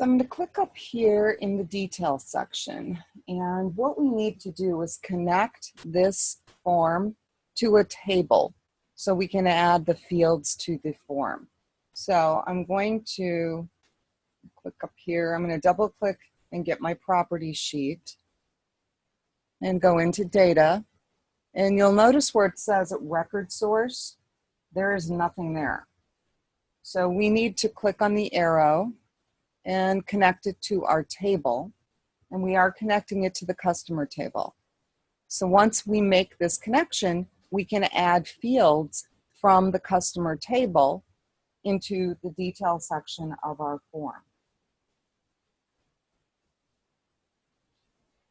So I'm going to click up here in the details section, and what we need to do is connect this form to a table so we can add the fields to the form. So I'm going to click up here. I'm going to double click and get my property sheet and go into data, and you'll notice where it says record source, there is nothing there. So we need to click on the arrow and connect it to our table, and we are connecting it to the customer table. So once we make this connection, we can add fields from the customer table into the detail section of our form.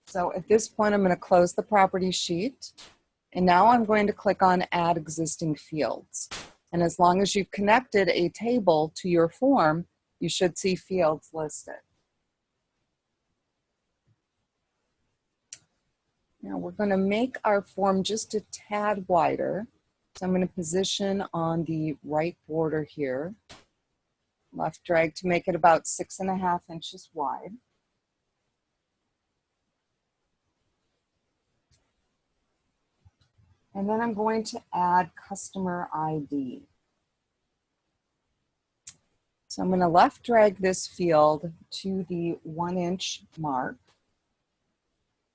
So at this point, I'm going to close the property sheet, and now I'm going to click on Add Existing Fields. And as long as you've connected a table to your form, you should see fields listed. Now we're going to make our form just a tad wider. So I'm going to position on the right border here. Left drag to make it about 6.5 inches wide. And then I'm going to add customer ID. So I'm going to left drag this field to the 1-inch mark,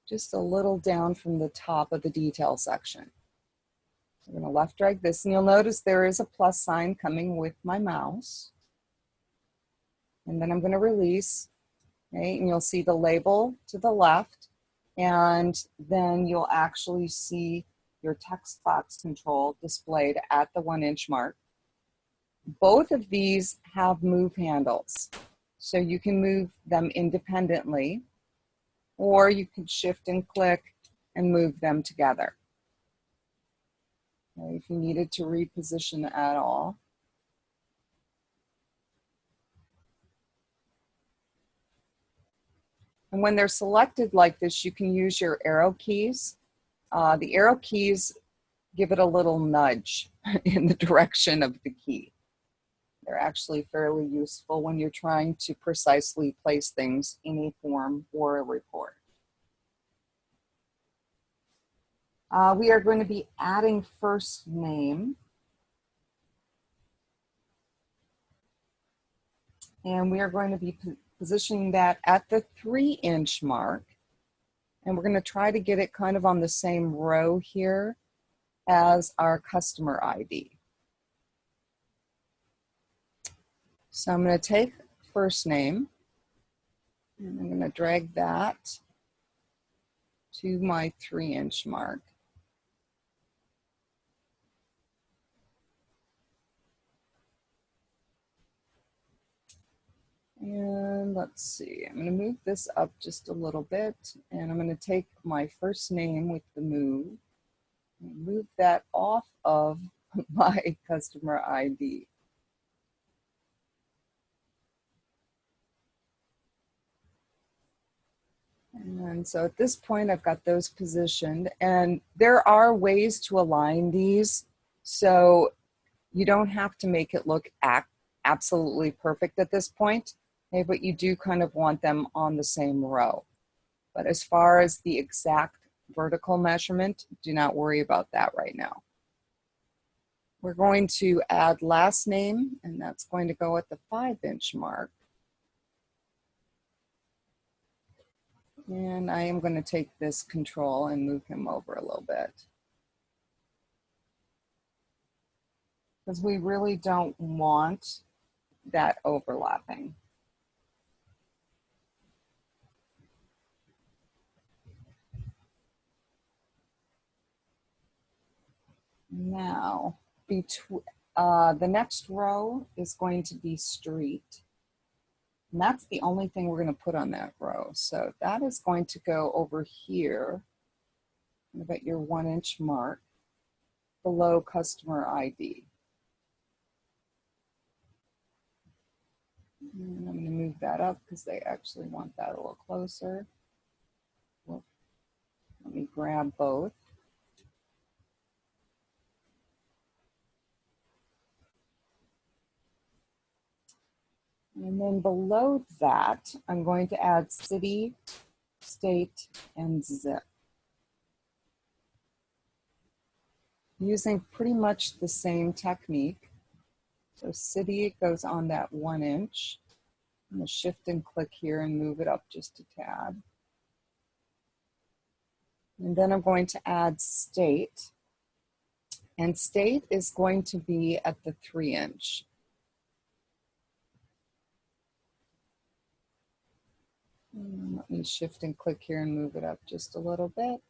just a little down from the top of the detail section. I'm going to left drag this, and you'll notice there is a plus sign coming with my mouse. And then I'm going to release, okay, and you'll see the label to the left, and then you'll actually see your text box control displayed at the 1-inch mark. Both of these have move handles, so you can move them independently, or you can shift and click and move them together. Okay, if you needed to reposition at all. And when they're selected like this, you can use your arrow keys. The arrow keys give it a little nudge in the direction of the key. They're actually fairly useful when you're trying to precisely place things in a form or a report. We are going to be adding first name. And we are going to be positioning that at the 3-inch mark. And we're going to try to get it kind of on the same row here as our customer ID. So I'm going to take first name, and I'm going to drag that to my 3-inch mark. And let's see, I'm going to move this up just a little bit, and I'm going to take my first name with the move and move that off of my customer ID. And so at this point, I've got those positioned, and there are ways to align these, so you don't have to make it look absolutely perfect at this point, okay, but you do kind of want them on the same row. But as far as the exact vertical measurement, do not worry about that right now. We're going to add last name, and that's going to go at the 5-inch mark. And I am going to take this control and move him over a little bit, because we really don't want that overlapping. Now, the next row is going to be street. And that's the only thing we're going to put on that row. So that is going to go over here, about your 1-inch mark, below customer ID. And I'm going to move that up because they actually want that a little closer. Well, let me grab both. And then below that, I'm going to add city, state, and zip. Using pretty much the same technique. So city goes on that 1 inch. I'm going to shift and click here and move it up just a tad. And then I'm going to add state. And state is going to be at the 3 inch. Let me shift and click here and move it up just a little bit.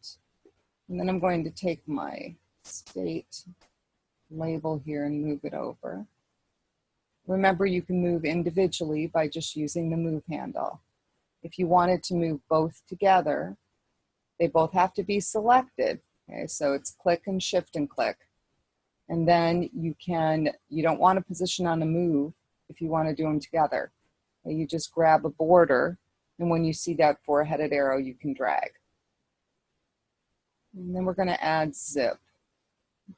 And then I'm going to take my state label here and move it over. Remember, you can move individually by just using the move handle. If you wanted to move both together, they both have to be selected. Okay, so it's click and shift and click. And then you don't want to position on a move if you want to do them together. You just grab a border, and when you see that four-headed arrow, you can drag. And then we're going to add zip.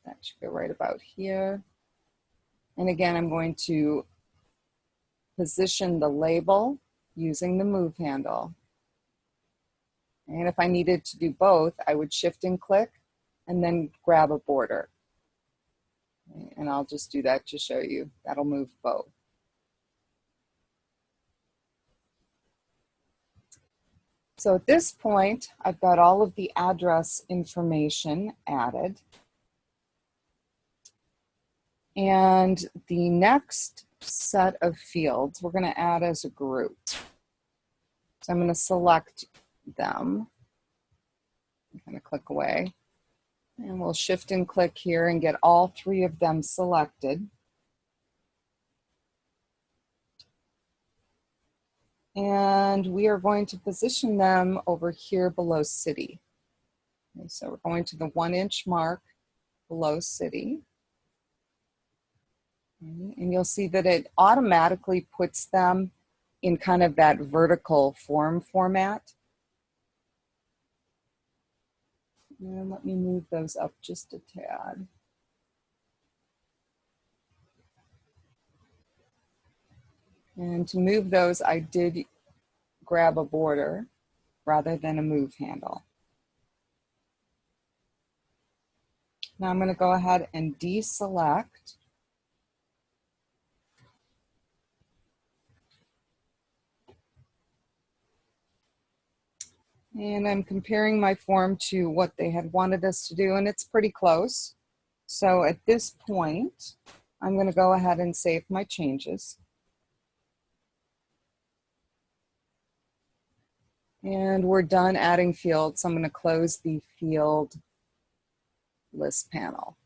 That should go right about here. And again, I'm going to position the label using the move handle. And if I needed to do both, I would shift and click and then grab a border. And I'll just do that to show you. That'll move both. So at this point, I've got all of the address information added. And the next set of fields we're going to add as a group. So I'm going to select them. I'm going to click away. And we'll shift and click here and get all 3 of them selected. And we are going to position them over here below city. Okay, so we're going to the 1 inch mark below city. And you'll see that it automatically puts them in kind of that vertical form format. And let me move those up just a tad. And to move those, I did grab a border rather than a move handle. Now I'm going to go ahead and deselect. And I'm comparing my form to what they had wanted us to do, and it's pretty close. So at this point, I'm going to go ahead and save my changes. And we're done adding fields. So I'm going to close the field list panel.